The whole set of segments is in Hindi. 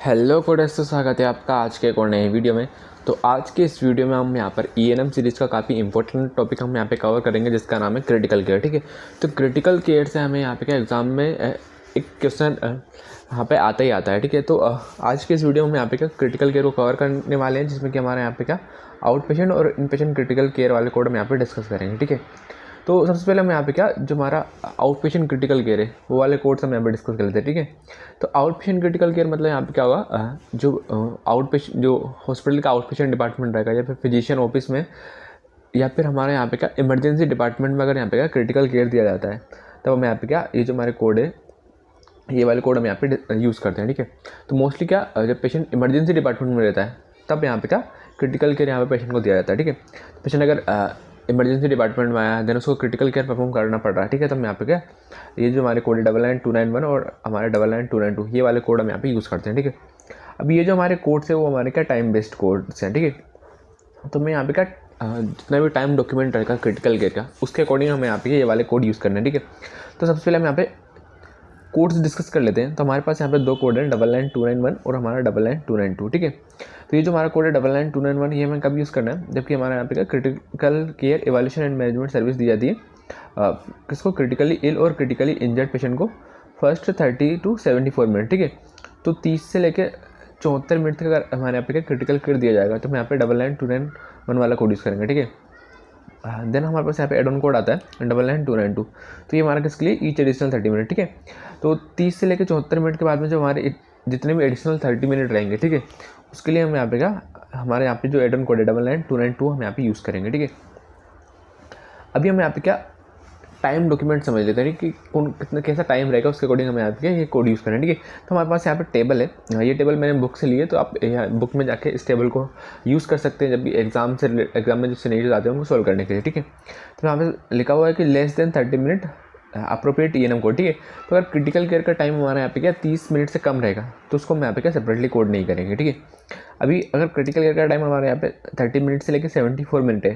हेलो कोडर्स, तो स्वागत है आपका आज के एक और नए वीडियो में। तो आज के इस वीडियो में हम यहाँ पर ENM सीरीज़ का काफ़ी इंपॉर्टेंट टॉपिक हम यहाँ पे कवर करेंगे, जिसका नाम है क्रिटिकल केयर। ठीक है, तो क्रिटिकल केयर से हमें यहाँ पे क्या एग्ज़ाम में एक क्वेश्चन यहाँ पे आता ही आता है। ठीक है, तो आज के इस वीडियो में हम यहाँ पे क्या क्रिटिकल केयर को कवर करने वाले हैं, जिसमें कि हमारे यहाँ पे क्या आउट पेशेंट और इन पेशेंट क्रिटिकल केयर वाले कोड हम यहाँ पे डिस्कस करेंगे। ठीक है, तो सबसे पहले हम यहाँ पे क्या जो हमारा आउट पेशेंट क्रिटिकल केयर है वो वाले कोड्स हम यहाँ पे डिस्कस कर लेते हैं। ठीक है, तो आउट पेशेंट क्रिटिकल केयर मतलब यहाँ पे क्या होगा, जो आउट पेशेंट जो हॉस्पिटल का आउट पेशेंट डिपार्टमेंट रहेगा या फिर फिजिशियन ऑफिस में या फिर हमारे यहाँ पे क्या इमरजेंसी डिपार्टमेंट में अगर यहाँ पे क्या क्रिटिकल केयर दिया जाता है, तब हम यहाँ पे क्या ये जो हमारे कोड है ये वाले कोड हम यहाँ पे यूज़ करते हैं। ठीक है, तो मोस्टली क्या जब पेशेंट इमरजेंसी डिपार्टमेंट में रहता है तब यहाँ पे क्या क्रिटिकल केयर यहाँ पे पेशेंट को दिया जाता है। ठीक है, पेशेंट अगर इमरजेंसी डिपार्टमेंट में आया देन उसको क्रिटिकल केयर परफॉर्म करना पड़ रहा है। ठीक है, तो हम यहाँ पे क्या ये जो हमारे कोड है 99291 और हमारे 99292 ये वाले कोड हम यहाँ पे यूज़ करते हैं। ठीक है, अब ये जो हमारे कोड्स है वो हमारे क्या टाइम बेस्ड कोड्स हैं। ठीक है, तो मैं यहाँ पे क्या जितना भी टाइम डॉक्यूमेंट रहेगा क्रिटिकल केयर का उसके अकॉर्डिंग हमें यहाँ पे ये वाले कोड यूज़ करने हैं। ठीक है, तो सबसे पहले हम यहाँ पे कोड्स डिस्कस कर लेते हैं। तो हमारे पास यहाँ पे दो कोड हैं 99291 और हमारा 99292। ठीक है, तो ये जो हमारा कोड है 99291 ये हमें कब यूज़ करना है, जबकि हमारे यहाँ पे critical care evaluation and management service दी जाती है किसको क्रिटिकली इल और क्रिटिकली इंजर्ड पेशेंट को फर्स्ट 30 to 74 मिनट। ठीक है, तो 30 से लेकर 74 मिनट तक अगर हमारे यहाँ पे क्रिटिकल केयर दिया जाएगा तो हम यहाँ पे 99291 वाला कोड यूज़ करेंगे। ठीक है, देन हमारे पास यहाँ पे एड ऑन कोड आता है 99292। तो ये हमारा किसके लिए ईच एडिशनल 30 मिनट। ठीक है, तो 30 से लेकर 74 मिनट के बाद में जो हमारे जितने भी एडिशनल 30 मिनट रहेंगे, ठीक है, उसके लिए हम यहाँ पे क्या हमारे यहाँ पे जो एड ऑन कोड है 99292 हम यहाँ पे यूज़ करेंगे। ठीक है, अभी हम यहाँ पे क्या टाइम डॉक्यूमेंट समझ लेते हैं कि कौन कितना कैसा टाइम रहेगा उसके अकॉर्डिंग हमें यहाँ पे ये कोड यूज़ करें। ठीक है, तो हमारे पास यहाँ पे टेबल है, ये टेबल मैंने बुक से ली है, तो आप बुक में जाके इस टेबल को यूज़ कर सकते हैं जब भी एग्जाम में जो सिनेरियोज आते हैं उनको सोल्व करने के लिए। ठीक है, तो यहाँ पे लिखा हुआ है कि less than 30 minute appropriate ENM code. ठीक है, तो अगर क्रिटिकल केयर का टाइम हमारे यहाँ पे क्या 30 मिनट से कम रहेगा तो उसको हम यहाँ पे क्या सेपरेटली कोड नहीं करेंगे। ठीक है, अभी अगर क्रिटिकल केयर का टाइम हमारे यहाँ पे 30 मिनट से लेकर 74 मिनट है,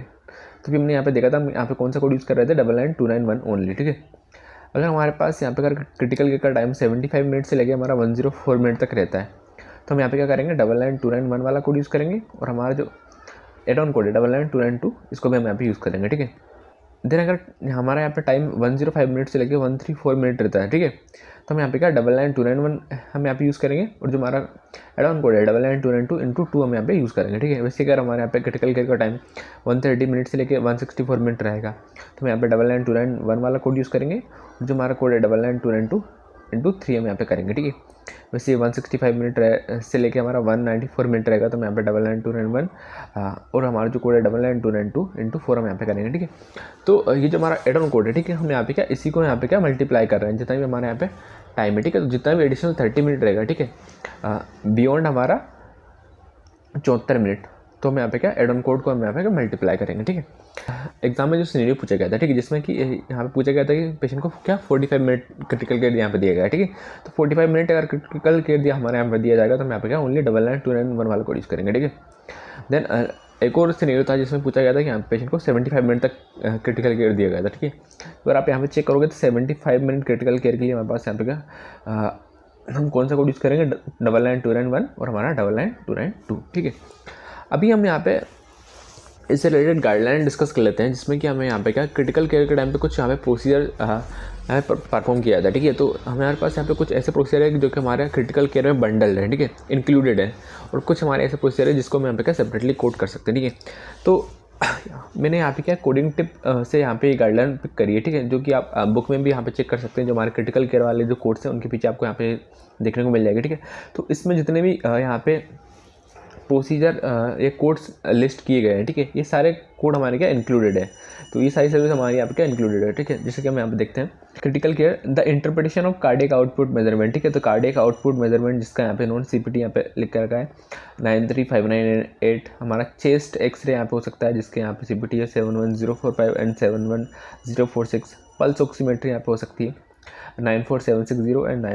तो फिर हमने यहाँ पे देखा था हम यहाँ पे कौन सा कोड यूज़ कर रहे थे 99291 ओनली। ठीक है, अगर हमारे पास यहाँ पे अगर क्रिटिकल केयर का टाइम 75 मिनट से लेकर हमारा 104 मिनट तक रहता है तो हम यहाँ पे क्या करेंगे 99291 वाला कोड यूज़ करेंगे और हमारा जो एड ऑन कोड है 99292 इसको भी हम यहाँ पे यूज़ करेंगे। ठीक है, देन अगर हमारा यहाँ पे टाइम 105 मिनट से लेकर 134 मिनट रहता है, ठीक है, तो हम यहाँ पे क्या 99291 हम यहाँ पे यूज़ करेंगे और जो हमारा एड ऑन कोड है 99292 इंटू 2 हम यहाँ पे यूज़ करेंगे। ठीक है, वैसे अगर हमारे यहाँ पे क्रिटिकल केयर का टाइम 130 मिनट से लेकर 164 मिनट रहेगा तो हम यहाँ पे 99291 वाला कोड यूज़ करेंगे और जो हमारा कोड है 99292 इंटू 3 हम यहाँ पे करेंगे। ठीक है, वैसे 165 मिनट से लेके हमारा 194 मिनट रहेगा तो हम यहाँ पे 99291 और हमारा जो कोड है 99292 इंटू 4 हम यहाँ पे करेंगे। ठीक है, तो ये जो हमारा एड ऑन कोड है, ठीक है, हम यहाँ पे क्या इसी को यहाँ पे क्या मल्टीप्लाई कर रहे हैं जितना भी हमारे यहाँ पे टाइम है। ठीक है, तो जितना भी एडिशनल 30 मिनट रहेगा, ठीक है, बियॉन्ड हमारा 74 मिनट, तो हम यहाँ पे क्या एड ऑन कोड को हम यहाँ पे मल्टीप्लाई करेंगे। ठीक है, एग्जाम में जो सिनेरियो पूछा गया था, ठीक है, जिसमें कि यहाँ पे पूछा गया था कि पेशेंट को क्या 45 मिनट क्रिटिकल केयर यहाँ पे दिया गया है। ठीक है, तो 45 मिनट अगर क्रिटिकल केयर दिया हमारे यहाँ पे दिया जाएगा तो हम यहाँ पे क्या ओनली 99291 वाला कोड यूज़ करेंगे। ठीक है, देन एक और सिनेरियो था जिसमें पूछा गया था कि यहाँ पेशेंट को 75 मिनट तक क्रिटिकल केयर दिया गया था। ठीक है, अगर आप यहाँ पे चेक करोगे तो 75 मिनट क्रिटिकल केयर के लिए हमारे पास यहाँ पे क्या हम कौन सा कोड यूज़ करेंगे 99291 और हमारा 99292। ठीक है, अभी हम यहाँ पे इससे रिलेटेड गाइडलाइन डिस्कस कर लेते हैं, जिसमें कि हमें यहाँ पे क्या क्रिटिकल केयर के टाइम पे कुछ यहाँ पे प्रोसीजर यहाँ पर परफॉर्म किया जाता है। ठीक है, तो हमारे पास यहाँ पे कुछ ऐसे प्रोसीजर है जो कि हमारे क्रिटिकल केयर में बंडल है, ठीक है, इंक्लूडेड है, और कुछ हमारे ऐसे प्रोसीजर है जिसको हम यहाँ पे क्या सेपरेटली कोड कर सकते हैं। ठीक है, तो मैंने यहाँ पे क्या कोडिंग टिप से यहाँ पे गाइडलाइन पिक करी है, ठीक है, जो कि आप बुक में भी यहाँ पे चेक कर सकते हैं। जो हमारे क्रिटिकल केयर वाले जो कोड्स हैं उनके पीछे आपको यहाँ पे देखने को मिल जाएगा। ठीक है, तो इसमें जितने भी यहाँ पे प्रोसीजर ये कोड्स लिस्ट किए गए हैं, ठीक है, ये सारे कोड हमारे क्या इंक्लूडेड है, तो ये सारी सर्विस हमारे यहाँ पे क्या इंक्लूडेड है। ठीक है, जैसे कि हम यहाँ पे देखते हैं critical care the interpretation of cardiac output measurement. ठीक है, तो कार्डियक आउटपुट मेजरमेंट जिसका यहाँ पे नॉन CPT यहाँ पे लिख कर रखा है 93598। हमारा चेस्ट एक्सरे यहाँ पे हो सकता है जिसके यहाँ पे CPT है 71045 एंड 71046। पल्स ऑक्सीमेट्री यहाँ पे हो सकती है 94760 and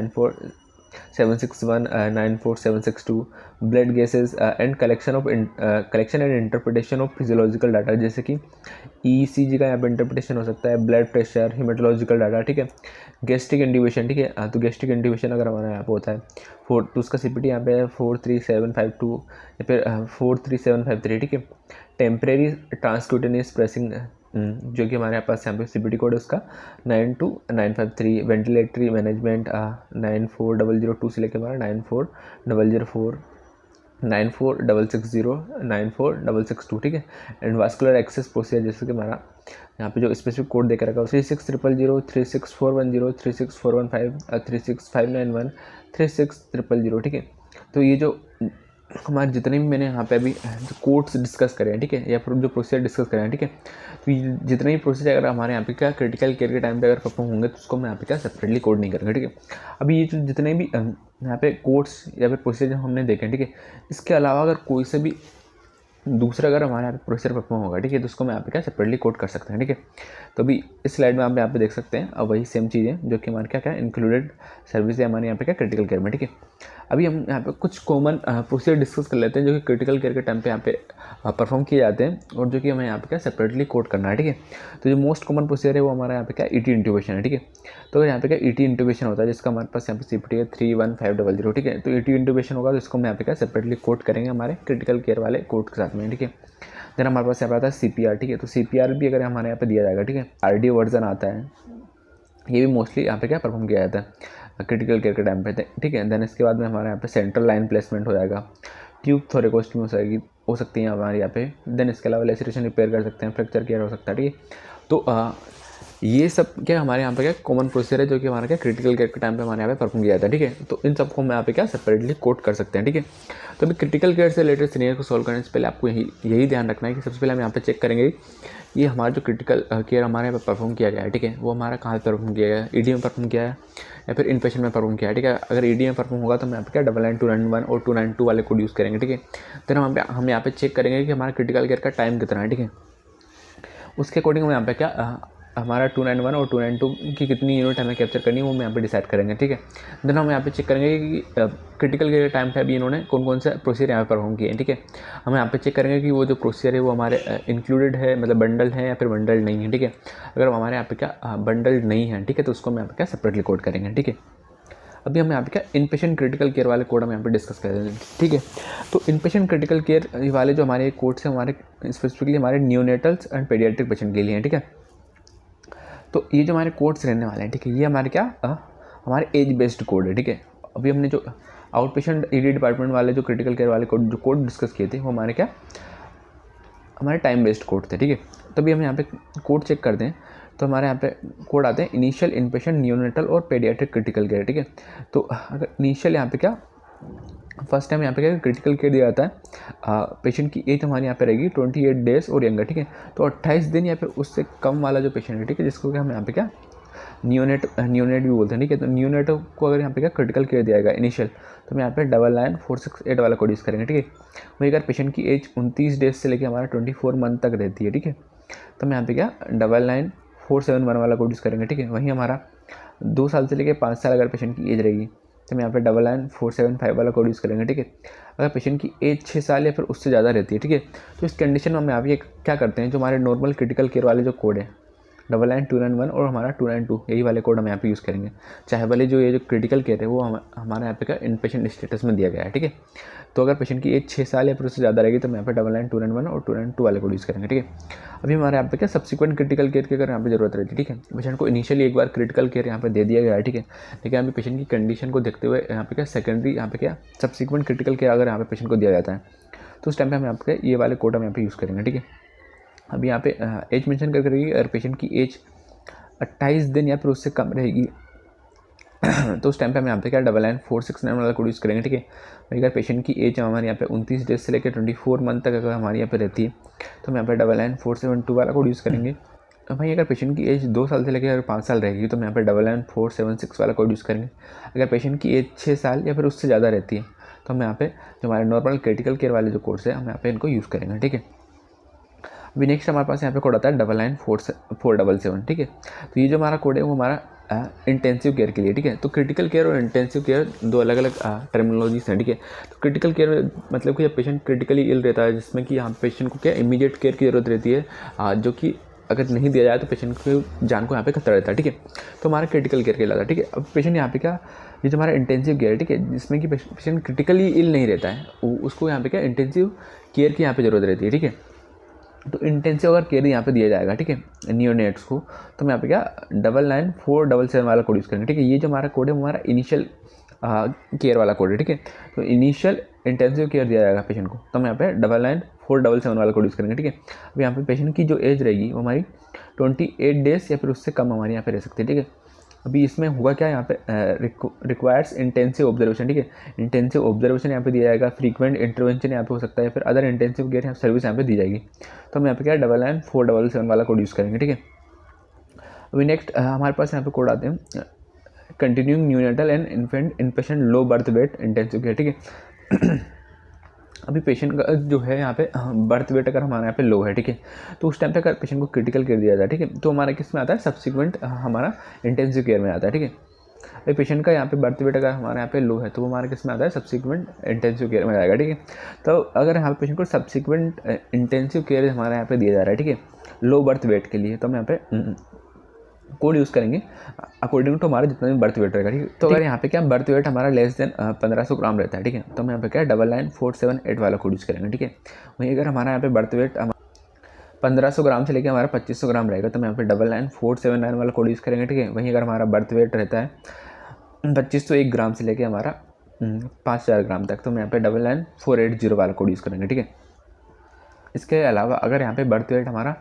761-94762 blood gases and collection and interpretation of physiological data, जैसे कि ECG का यहाँ पे इंटरप्रिटेशन हो सकता है, ब्लड प्रेशर, हीमेटोलॉजिकल डाटा, ठीक है। गैस्ट्रिक इंट्यूबेशन, ठीक है, तो गैस्ट्रिक इंट्यूबेशन अगर हमारा यहाँ पे होता है तो उसका CPT यहाँ पे है 43752 या फिर 43753, ठीक है। टेम्परेरी ट्रांसक्यूटेनियस प्रेसिंग जो कि हमारे पास यहाँ पे CPT कोड है उसका 92953, वेंटिलेटरी मैनेजमेंट 94002 से लेकर हमारा 94004, 94660, 94662, ठीक है। एंड वास्कुलर एक्सेस प्रोसीजर, जैसे कि हमारा यहाँ पे जो स्पेसिफिक कोड देकर रखा है 36000, 36410, 36415, 36591, 36000, ठीक है। तो ये जो हमारे जितने भी मैंने यहाँ पे अभी जो कोड्स डिस्कस करे हैं, ठीक है, या फिर जो प्रोसीजर डिस्कस करे हैं, ठीक है, तो ये जितने भी प्रोसीजर अगर हमारे यहाँ पे क्या क्रिटिकल केयर के टाइम पे अगर परफॉर्म होंगे तो उसको मैं यहाँ पे क्या सेपरेटली कोड नहीं करूँगा, ठीक है। अभी ये जो जितने भी यहाँ पे कोड्स या फिर प्रोसीजर हमने देखे हैं, ठीक है, इसके अलावा अगर कोई से भी दूसरा अगर हमारे यहाँ पे प्रोसीजर परफॉर्म होगा, ठीक है, तो उसको मैं यहाँ पे क्या सेपरेटली कोड कर सकते हैं, ठीक है। तो अभी इस स्लाइड में आप यहाँ पे देख सकते हैं अब वही सेम चीज़ें जो कि हमारे क्या इंक्लूडेड सर्विस है हमारे यहाँ पे क्या क्रिटिकल केयर में, ठीक है। अभी हम यहाँ पे कुछ कॉमन प्रोसीजर डिस्कस कर लेते हैं जो कि क्रिटिकल केयर के टाइम पे यहाँ पे परफॉर्म किए जाते हैं और जो कि हमें यहाँ पे क्या सेपरेटली कोड करना है, ठीक है। तो जो मोस्ट कॉमन प्रोसीजर है वो हमारा यहाँ पे क्या ET इंट्यूबेशन है, ठीक है। तो अगर यहाँ पे क्या ET इंट्यूबेशन होता है जिसका हमारे पास यहाँ पे CPT है 31500, ठीक है। तो ET इंट्यूबेशन होगा तो इसको हम यहाँ पे क्या सेपरेटली कोड करेंगे हमारे क्रिटिकल केयर वाले कोड के साथ में, ठीक है। देन हमारे पास यहाँ पे आता है CPR, ठीक है। तो CPR भी अगर हमारे यहाँ पे दिया जाएगा, ठीक है, RD वर्जन आता है, ये भी मोस्टली यहाँ पे क्या परफॉर्म किया जाता है क्रिटिकल केयर के टाइम पे, ठीक है। देन इसके बाद में हमारे यहाँ पे सेंट्रल लाइन प्लेसमेंट हो जाएगा, ट्यूब थोरेकोस्टमी हो सकती है हमारे यहाँ पे। देन इसके अलावा लेसरेशन रिपेयर कर सकते हैं, फ्रैक्चर केयर हो सकता है, ठीक है। तो ये सब क्या हमारे यहाँ पे क्या कॉमन प्रोसीजर है जो कि हमारा क्या क्रिटिकल केयर के टाइम पे हमारे यहाँ पे परफॉर्म किया जाता है, ठीक है। तो इन सबको हम यहाँ पे क्या सेपरेटली कोड कर सकते हैं, ठीक है। तो अभी क्रिटिकल केयर से रिलेटेड सीनियर को सॉल्व करने से पहले आपको यही ध्यान रखना है कि सबसे पहले हम यहाँ पे चेक करेंगे ये हमारा जो क्रिटिकल केयर हमारे यहाँ पे परफॉर्म किया गया है, ठीक है, वो हमारा कहाँ पर परफॉर्म किया गया है, ED में परफॉर्म किया है या फिर इनपेशेंट में परफॉर्म किया है, ठीक है। अगर ED में परफॉर्म होगा तो हम यहाँ पे क्या 99291 और 292 वाले कोड यूज़ करेंगे, ठीक है। फिर हम यहाँ पे चेक करेंगे कि हमारा क्रिटिकल केयर का टाइम कितना है, ठीक है। उसके अकॉर्डिंग हम यहाँ पे क्या हमारा 291 और 292 की कितनी यूनिट हमें कैप्चर करनी है वो हम यहाँ पे डिसाइड करेंगे, ठीक है। देन हम यहाँ पे चेक करेंगे कि क्रिटिकल केयर टाइम पे अभी इन्होंने कौन कौन से प्रोसीजर यहाँ पे परफॉर्म किए हैं, ठीक है। हम यहाँ पे चेक करेंगे कि वो जो प्रोसीजर है वो हमारे इंक्लूडेड है, मतलब बंडल है या फिर बंडल नहीं है, ठीक है। अगर हमारे यहाँ पे क्या बंडल नहीं है, ठीक है, तो उसको हम यहाँ पे क्या सेपरेटली कोड करेंगे, ठीक है। अभी हम यहाँ पे क्या इनपेशेंट क्रिटिकल केयर वाले कोड हम यहाँ पे डिस्कस कर रहे हैं, ठीक है। तो इनपेशेंट क्रिटिकल केयर वाले जो हमारे कोड्स हैं हमारे स्पेसिफिकली हमारे न्यूनेटल्स एंड पेडियाट्रिक पेशेंट के लिए हैं, ठीक है। तो ये जो हमारे कोड्स रहने वाले हैं, ठीक है, ये हमारे क्या हमारे एज बेस्ड कोड है, ठीक है। अभी हमने जो आउट पेशेंट ED डिपार्टमेंट वाले जो क्रिटिकल केयर वाले कोड डिस्कस किए थे वो हमारे क्या हमारे टाइम बेस्ड कोड थे, ठीक है। तभी हम यहाँ पे कोड चेक करते हैं तो हमारे यहाँ पे कोड आते हैं इनिशियल इनपेशेंट न्यूनेटल और पेडियाट्रिक क्रिटिकल केयर, ठीक है। तो अगर इनिशियल यहाँ पे क्या फर्स्ट टाइम यहाँ पे क्या क्रिटिकल केयर दिया जाता है, पेशेंट की एज हमारे यहाँ पे रहेगी 28 डेज और यंगर, ठीक है। तो 28 दिन या फिर उससे कम वाला जो पेशेंट है, ठीक है, जिसको कि हम यहाँ पे क्या न्यूनेट भी बोलते हैं, ठीक है। तो न्यूनेट को अगर यहाँ पे क्या क्रिटिकल केयर दिया जाएगा इनिशियल तो हम यहाँ पे 99468 वाला कोड यूज़ करेंगे, ठीक है। वही अगर पेशेंट की एज 29 डेज से लेकर हमारा 24 मंथ तक रहती है, ठीक है, तो हम यहाँ पे क्या 99471 वाला कोड यूज़ करेंगे, ठीक है। वहीं हमारा 2 साल से लेकर 5 साल अगर पेशेंट की एज रहेगी तो हम यहाँ पे 99475 वाला कोड यूज़ करेंगे, ठीक है। अगर पेशेंट की एज 6 साल या फिर उससे ज़्यादा रहती है, ठीक है, तो इस कंडीशन में हम यहाँ पे क्या करते हैं जो हमारे नॉर्मल क्रिटिकल केयर वाले जो कोड है 99291 और हमारा 292 यही वाले कोड हम यहाँ पे यूज़ करेंगे, चाहे भले जो ये जो क्रिटिकल केयर है वो हमारे यहाँ पे का इनपेशेंट स्टेटस में दिया गया है, ठीक है। तो अगर पेशेंट की एज 6 साल या फिर उससे ज़्यादा रहेगी तो हम यहाँ पे 99291 और 292 वाले कोड यूज़ करेंगे, ठीक है। अभी हमारे यहाँ पे क्या सब्सिक्वेंट क्रिटिकल केयर की अगर यहाँ पे जरूरत रहती है, ठीक है, पेशेंट को इनिशियली एक बार क्रिटिकल केयर यहाँ पे दे दिया गया है, ठीक है, लेकिन अभी पेशेंट की कंडीशन को देखते हुए यहाँ पे क्या सेकेंडरी यहाँ पे क्या सब्सिक्वेंट क्रिटिकल केयर अगर यहाँ पे पेशेंट को दिया जाता है तो उस टाइम पे हम यहाँ पे ये वाले कोड हम यहाँ पे यूज़ करेंगे, ठीक है। अभी यहाँ पे एज मेंशन कर करेगी, अगर पेशेंट की एज 28 दिन या फिर उससे कम रहेगी तो उस टाइम पे हम यहाँ पे क्या 99469 वाला कोड यूज़ करेंगे, ठीक है। अगर पेशेंट की एज हमारे यहाँ पे 29 डेज से लेकर 24 मंथ तक अगर हमारे यहाँ पे रहती है तो हम यहाँ पे 99472 वाला कोड यूज़ करेंगे। भाई अगर पेशेंट की एज 2 साल से लेकर अगर 5 साल रहेगी तो हम यहाँ पे 99476 वाला कोड यूज़ करेंगे। अगर पेशेंट की एज 6 साल या फिर उससे ज़्यादा रहती है तो हम यहाँ पे जो हमारे नॉर्मल क्रिटिकल केयर वाले जो कोड्स है हम यहाँ पे इनको यूज़ करेंगे, ठीक है। अभी नेक्स्ट हमारे पास यहाँ पे कोड आता है 99477, ठीक है। तो ये जो हमारा कोड है वो हमारा इंटेंसिव केयर के लिए, ठीक है। तो क्रिटिकल केयर और इंटेंसिव केयर दो अलग अलग टर्मिनोलॉजीज हैं, ठीक है। तो क्रिटिकल केयर में मतलब कि जब पेशेंट क्रिटिकली इल रहता है, जिसमें कि यहाँ पेशेंट को क्या इमीडिएट केयर की ज़रूरत रहती है, जो कि अगर नहीं दिया जाए तो पेशेंट की जान को यहाँ पे खतरा रहता है, ठीक है। तो हमारा क्रिटिकल केयर कहलाता है, ठीक है। अब पेशेंट यहाँ पे क्या, ये जो हमारा इंटेंसिव केयर है, ठीक है, जिसमें कि पेशेंट क्रिटिकली इल नहीं रहता है, उसको यहाँ पे क्या इंटेंसिव केयर की यहाँ पे ज़रूरत रहती है, ठीक है। तो इंटेंसिव अगर केयर यहाँ पे दिया जाएगा, ठीक है, नियोनेट्स को, तो हम यहाँ पे क्या 994777 वाला कोड यूज़ करेंगे, ठीक है। ये जो हमारा कोड है हमारा इनिशियल केयर वाला कोड है, ठीक है। तो इनिशियल इंटेंसिव केयर दिया जाएगा पेशेंट को, तो हम यहाँ पे 994777 वाला कोड यूज़ करेंगे, ठीक है। अब यहाँ पे पेशेंट की जो एज रहेगी वो हमारी 28 डेज या फिर उससे कम हमारे यहाँ पे रह सकती है, ठीक है। अभी इसमें होगा क्या, यहाँ पे रिक्वायर्स इंटेंसिव ऑब्जर्वेशन, ठीक है। इंटेंसिव ऑब्जर्वेशन यहाँ पे दिया जाएगा, फ्रीक्वेंट इंटरवेंशन यहाँ पे हो सकता है, फिर अदर इंटेंसिव केयर सर्विस यहाँ पे दी जाएगी। तो हम यहाँ पे क्या 994777 वाला कोड यूज़ करेंगे, ठीक है। अभी नेक्स्ट हमारे पास यहाँ पे कोड आते हैं continuing neonatal and infant in patient low birth weight intensive care, ठीक है। अभी पेशेंट का जो है यहाँ पे बर्थ वेट अगर हमारे यहाँ पे लो है, ठीक है, तो उस टाइम पे अगर पेशेंट को क्रिटिकल केयर दिया जाए, ठीक है, तो हमारा किस में आता है, सब्सिक्वेंट हमारा इंटेंसिव केयर में आता है, ठीक है। अभी पेशेंट का यहाँ पे बर्थ वेट अगर हमारे यहाँ पे लो है तो वो हमारे किस में आता है, सब्सिक्वेंट इंटेंसिव केयर में आएगा, ठीक है। तो अगर यहाँ पे पेशेंट को सब्सिक्वेंट इंटेंसिव केयर हमारे यहाँ पे दिया जा रहा है, ठीक है, लो बर्थ वेट के लिए, तो हम यहाँ पे कोड यूज़ करेंगे अकॉर्डिंग टू हमारा जितना भी बर्थ वेट रहेगा, ठीक है। तो अगर यहाँ पे क्या बर्थ वेट हमारा लेस देन 1500 ग्राम रहता है, ठीक है, तो हम यहाँ पे क्या 999478 वाला कोड यूज़ करेंगे, ठीक है। वहीं अगर हमारा यहाँ पे बर्थ वेट 1500 ग्राम से लेकर हमारा 2500 ग्राम रहेगा, तो हम यहाँ पे 999479 वाला कोड यूज़ करेंगे, ठीक है। वहीं अगर हमारा बर्थ वेट रहता है 2501 ग्राम से लेकर हमारा 5000 ग्राम तक, तो हम यहाँ पे 99480 वाला कोड यूज़ करेंगे, ठीक है। इसके अलावा अगर यहाँ पे बर्थ वेट हमारा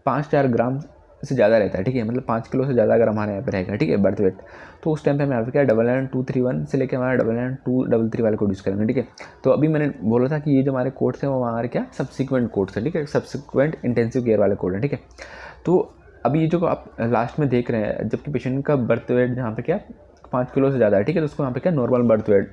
5000 ग्राम से ज़्यादा रहता है, ठीक है, मतलब 5 किलो से ज़्यादा अगर हमारे यहाँ पे रहेगा, ठीक है, बर्थ वेट, तो उस टाइम पे हम यहाँ पे क्या 99231 से लेकर हमारा 99233 वाले कोड यूज़ करेंगे, ठीक है। तो अभी मैंने बोला था कि ये जो हमारे कोड्स हैं वो हमारे क्या सब्सिक्वेंट कोड्स हैं, ठीक है, सब्सिक्वेंट इंटेंसिव केयर वाले कोड हैं, ठीक है। तो अभी ये जो आप लास्ट में देख रहे हैं, जबकि पेशेंट का बर्थ वेट जहाँ पे क्या 5 किलो से ज़्यादा है, ठीक है, तो उसको यहाँ पे क्या नॉर्मल बर्थ वेट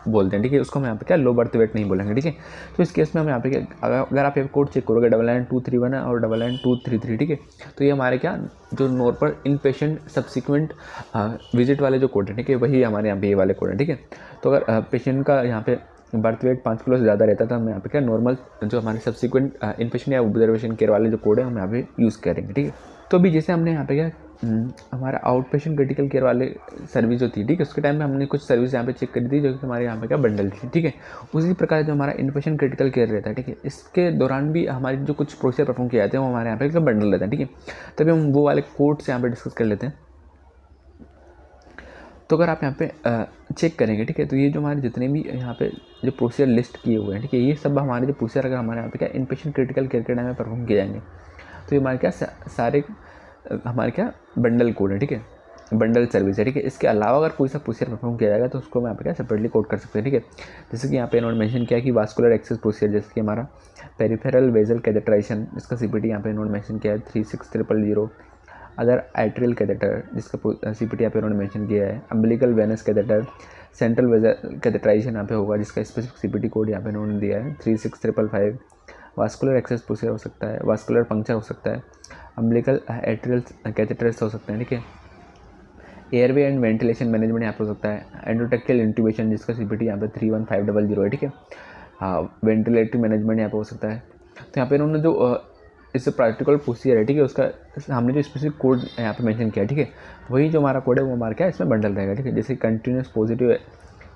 बोलते हैं, ठीक है, उसको हम यहाँ पे क्या लो बर्थ वेट नहीं बोलेंगे, ठीक है। तो इस केस में हम यहाँ पे क्या अगर आप ये कोड चेक करोगे 99231 और 99233, ठीक है, तो ये हमारे क्या जो नॉर्मल इन पेशेंट सब्सिक्वेंट विजिट वाले जो कोड है, ठीक है, वही हमारे यहाँ पे ये वाले कोड है, ठीक है। तो अगर पेशेंट का यहाँ पे बर्थ वेट 5 किलो से ज़्यादा रहता है तो हम यहाँ पे क्या नॉर्मल जो हमारे सब्सिक्वेंट इन पेशेंट या ऑब्जर्वेशन केयर वाले जो कोड है हम यहाँ पे यूज़ करेंगे, ठीक है। तो अभी जैसे हमने यहाँ पे क्या हमारा आउट पेशेंट क्रिटिकल केयर वाले सर्विस जो थी, ठीक है, उसके टाइम में हमने कुछ सर्विस यहाँ पे चेक करी थी जो कि हमारे यहाँ पे क्या बंडल थी, ठीक है। उसी प्रकार जो हमारा इन पेशेंट क्रिटिकल केयर रहता है, ठीक है, इसके दौरान भी हमारी जो कुछ प्रोसीजर परफॉर्म किए जाते हैं वो हमारे यहाँ पे क्या बंडल रहता है, ठीक है। तभी हम वो वाले कोड से यहाँ पे डिस्कस कर लेते हैं। तो अगर आप यहाँ पे चेक करेंगे, ठीक है, तो ये जो हमारे जितने भी यहाँ पे जो प्रोसीजर लिस्ट किए हुए हैं, ठीक है, ये सब हमारे जो प्रोसीजर अगर हमारे यहाँ पे क्या इन पेशेंट क्रिटिकल केयर के टाइम में परफॉर्म किए जाएंगे तो ये हमारे क्या सारे हमारे क्या बंडल कोड है, ठीक है, बंडल सर्विस है, ठीक है। इसके अलावा अगर कोई सा प्रोसीजर परफॉर्म किया जाएगा तो उसको हम यहाँ पे क्या सेपरेटली कोड कर सकते हैं, ठीक है। जैसे कि यहाँ पे इन्होंने मेंशन किया कि वास्कुलर एक्सेस प्रोसीजर, जैसे कि हमारा पेरिफेरल वेजल कैथेटराइजेशन, इसका सीपीटी यहाँ पे इन्होंने मेंशन किया है 36000। अदर आर्टेरियल कैथेटर जिसका सीपीटी यहाँ पे उन्होंने मेंशन किया है। Umbilical venous catheter, central vessel catheterization यहाँ पे होगा जिसका स्पेसिफिक सीपीटी कोड यहाँ पे इन्होंने दिया है 36555। वास्कुलर एक्सेस प्रोसीजर हो सकता है, वास्कुलर पंक्चर हो सकता है, अम्बिलिकल आर्टेरियल कैथेटर्स हो सकते हैं, ठीक है। एयरवे एंड वेंटिलेशन मैनेजमेंट यहाँ पे हो सकता है। एंडोटेक्टियल इंट्यूबेशन जिसका सीपीटी यहाँ पे 31500 है, ठीक है। हाँ, वेंटिलेटरी मैनेजमेंट यहाँ पे हो सकता है। तो यहाँ पे इन्होंने जो इस प्रैक्टिकल प्रोसीजर है, ठीक है, उसका हमने जो स्पेसिफिक कोड यहाँ पे मेंशन किया है, ठीक है, वही जो हमारा कोड है वो हमारा क्या इसमें बंडल रहेगा, ठीक है। जैसे कंटिन्यूस पॉजिटिव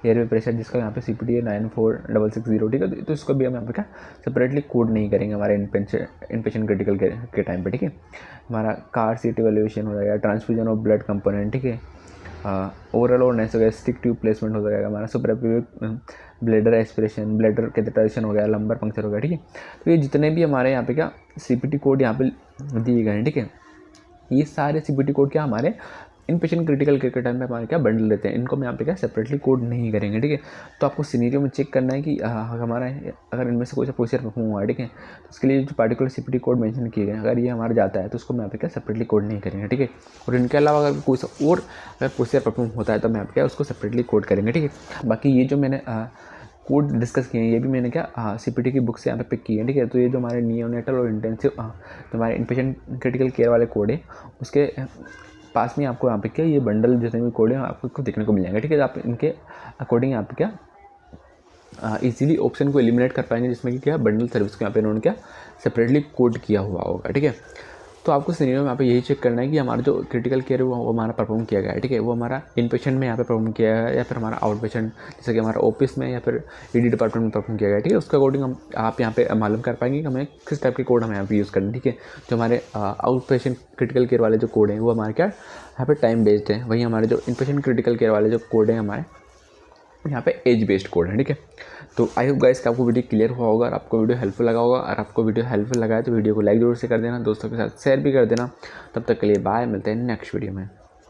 एयरवे प्रेशर जिसका यहाँ पे सीपीटी है 94660, ठीक है, तो इसको भी हम यहाँ पे क्या सेपरेटली कोड नहीं करेंगे हमारे इनपेशेंट क्रिटिकल के टाइम पे, ठीक है। हमारा कार सीट इवैल्यूएशन हो जाएगा, ट्रांसफ्यूजन ऑफ ब्लड कंपोनेंट, ठीक है, ओरल और नेसोगैस्ट्रिक ट्यूब प्लेसमेंट हो जाएगा, हमारा सुपरएपिक ब्लैडर एस्पिरेशन, ब्लैडर कैथेटराइजेशन हो गया, लंबर पंक्चर हो गया, ठीक है। तो ये जितने भी हमारे यहाँ पे क्या सीपीटी कोड यहाँ पे दिए गए हैं, ठीक है, ये सारे सीपीटी कोड क्या हमारे इन पेशेंट क्रिटिकल केयर के टाइम में हमारे क्या बंडल रहते हैं, इनको हम यहाँ पे क्या सेपरेटली कोड नहीं करेंगे, ठीक है। तो आपको सिनेरियो में चेक करना है कि हमारा अगर इनमें से कोई सा प्रोसीजर परफॉर्म हुआ है, ठीक है, तो उसके लिए जो पार्टिकुलर सीपीटी कोड मेंशन किए गए अगर ये हमारा जाता है तो उसको हम यहाँ पे क्या सेपरेटली कोड नहीं करेंगे, ठीक है। और इनके अलावा अगर कोई सा और अगर प्रोसीजर परफॉर्म होता है तो हम यहाँ पे क्या उसको सेपरेटली कोड करेंगे, ठीक है। बाकी ये जो मैंने कोड डिस्कस किए हैं ये भी मैंने क्या सीपीटी की बुक से यहाँ पे पिक किए हैं, ठीक है। तो ये जो हमारे नियोनेटल और इंटेंसिव जो हमारे इनपेशेंट क्रिटिकल केयर वाले कोड है उसके पास में आपको यहाँ पे क्या ये बंडल जितने भी कोड हैं आपको देखने को मिल जाएंगे, ठीक है। आप इनके अकॉर्डिंग यहाँ पे क्या इजीली ऑप्शन को एलिमिनेट कर पाएंगे, जिसमें कि क्या बंडल सर्विस को यहाँ पे इन्होंने क्या सेपरेटली कोड किया हुआ होगा, ठीक है। तो आपको सिनेरियो में यहाँ पे यही चेक करना है कि हमारा जो क्रिटिकल केयर है वो हमारा परफॉर्म किया गया है, ठीक है। वो हमारा इन पेशेंट में यहाँ पे परफॉर्म किया है या फिर हमारा आउट पेशेंट जैसे कि हमारा ऑफिस में या फिर ईडी डिपार्टमेंट में परफॉर्म किया गया है, ठीक है। उसके अकॉर्डिंग हम आप यहाँ पे मालूम कर पाएंगे कि हमें किस टाइप के कोड हमें यहाँ पे यूज़ करना है, ठीक है। जो हमारे आउट पेशेंट क्रिटिकल केयर वाले जो कोड हैं वो हमारे क्या यहाँ पे टाइम बेस्ड है, वहीं हमारे जो इन पेशेंट क्रिटिकल केयर वाले जो कोड हैं हमारे यहाँ पे एज बेस्ड कोड है, ठीक है। तो आई होप गाइस कि आपको वीडियो क्लियर हुआ होगा और आपको वीडियो हेल्पफुल लगा होगा। और आपको वीडियो हेल्पफुल लगा है तो वीडियो को लाइक जरूर से कर देना, दोस्तों के साथ शेयर भी कर देना। तब तक के लिए बाय, मिलते हैं नेक्स्ट वीडियो में।